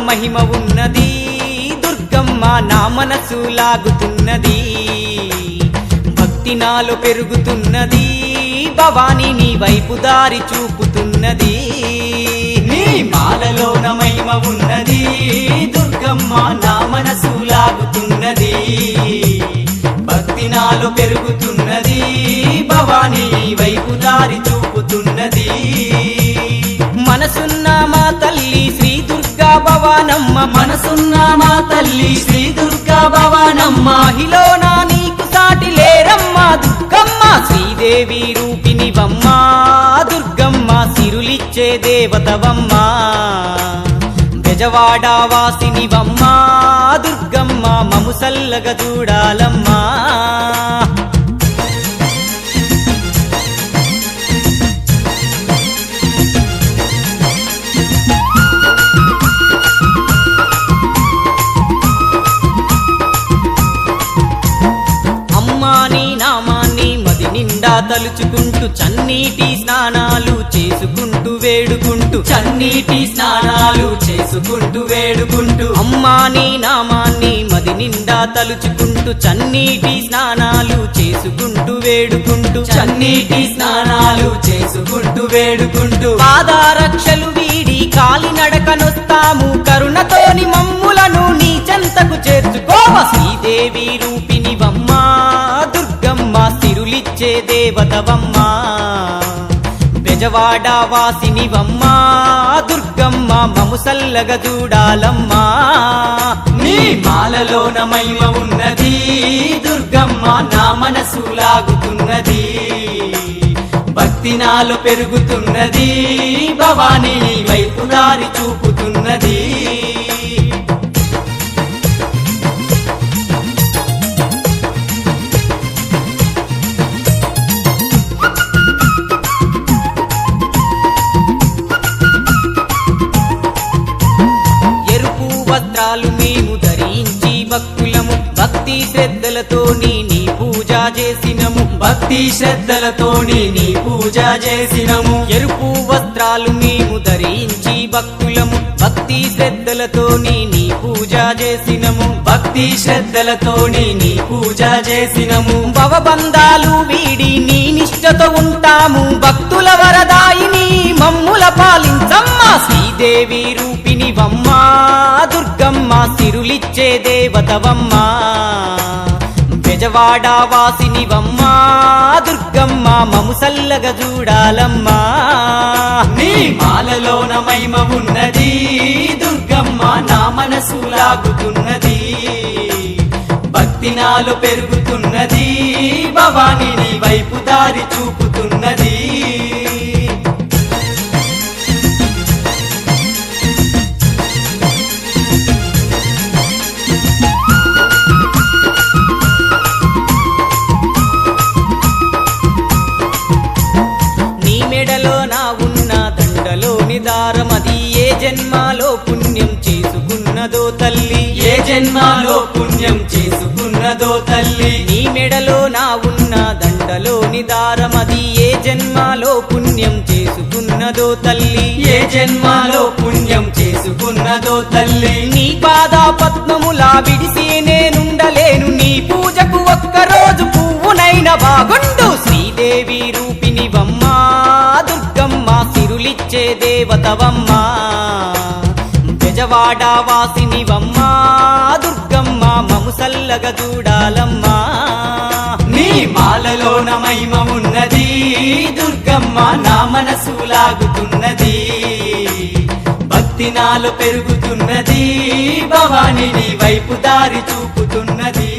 మహిమ ఉన్నది దుర్గమ్మ నా మనసు లాగుతున్నది భక్తి నాలో పెరుగుతున్నది భవాని నీ వైపు దారి చూపుతున్నది నీ మాలలోన మహిమ ఉన్నది దుర్గమ్మ నా మనసు లాగుతున్నది భక్తి నాలో పెరుగుతున్నది భవాని నీ వైపు దారి చూపుతున్నది మనసున్న మా తల్లి శ్రీ దుర్గా భవానమ్మ మనసున్న మా తల్లి శ్రీ దుర్గా భవానమ్మ మహిళన నీకు సాటి లేరమ్మ దుర్గమ్మ శ్రీదేవి రూపినివమ్మ దుర్గమ్మ సిరులిచ్చే దేవతవమ్మ బెజవాడ వాసినివమ్మ దుర్గమ్మ మము సల్లగా చూడాలమ్మా నిండా తలుచుకుంటూ చన్నీటి స్నానాలు చేసుకుంటూ వేడుకుంటూ చన్నీటి స్నానాలు చేసుకుంటూ వేడుకుంటూ అమ్మా నీ నామాన్ని మది నిండా తలుచుకుంటూ చన్నీటి స్నానాలు చేసుకుంటూ వేడుకుంటూ చన్నీటి స్నానాలు చేసుకుంటూ వేడుకుంటూ పాదరక్షలు వీడి కాలినడకనొస్తాము కరుణతోని మమ్ములను నీ చెంతకు చేర్చుకోవ శ్రీదేవి రూపినివమ్మ దుర్గమ్మ సిరులిచ్చే దేవతవమ్మ బెజవాడ వాసినివమ్మ దుర్గమ్మ మము సల్లగా చూడాలమ్మా నీ మాలలోన మహిమ ఉన్నది దుర్గమ్మ నా మనసు లాగుతున్నది భక్తి నాలో పెరుగుతున్నది భవాని నీ వైపు దారి చూపుతున్నది వస్త్రాలు మేము ధరించి భక్తులము భక్తి శ్రద్ధలతోని నీ పూజ చేసినము భక్తి శ్రద్ధలతోని నీ పూజ చేసినము ఎరుపు వస్త్రాలు మేము ధరించి భక్తులము భక్తి శ్రద్ధలతోని నీ పూజ చేసినము భక్తి శ్రద్ధలతోని నీ పూజ చేసినము భవబంధాలు వీడి నీ నిష్టతో ఉంటాము భక్తుల వరదాయిని మమ్ముల పాలించమ్మ శ్రీదేవి రూపినివమ్మ దుర్గమ్మ సిరులిచ్చే దేవతవమ్మ బెజవాడ వాసినివమ్మ దుర్గమ్మ మము సల్లగా చూడాలమ్మా నీ మాలలోన మహిమ ఉన్నది దుర్గమ్మ నా మనసు లాగుతున్నది భక్తి నాలో పెరుగుతున్నది భవాని నీ వైపు దారి చూపుతున్నది దారమది ఏ జన్మాలో పుణ్యం చేసుకున్నదో తల్లి ఏ జన్మాలో పుణ్యం చేసుకున్నదో తల్లి నీ మెడలో నా ఉన్న దండలోని దారమది ఏ జన్మాలో పుణ్యం చేసుకున్నదో తల్లి ఏ జన్మాలో పుణ్యం చేసుకున్నదో తల్లి నీ పాద పద్మములా విడిసి నేనుండలేను నీ పూజకు ఒక్కరోజు పువ్వునైన బాగుండు శ్రీదేవి రూపినివమ్మ దుర్గమ్మ సిరులిచ్చే దేవతవమ్మ బెజవాడ వాసినివమ్మ దుర్గమ్మ మము సల్లగా చూడాలమ్మా నీ మాలలోన మహిమ ఉన్నది దుర్గమ్మ నా మనసు లాగుతున్నది భక్తి నాలో పెరుగుతున్నది భవాని నీ వైపు దారి చూపుతున్నది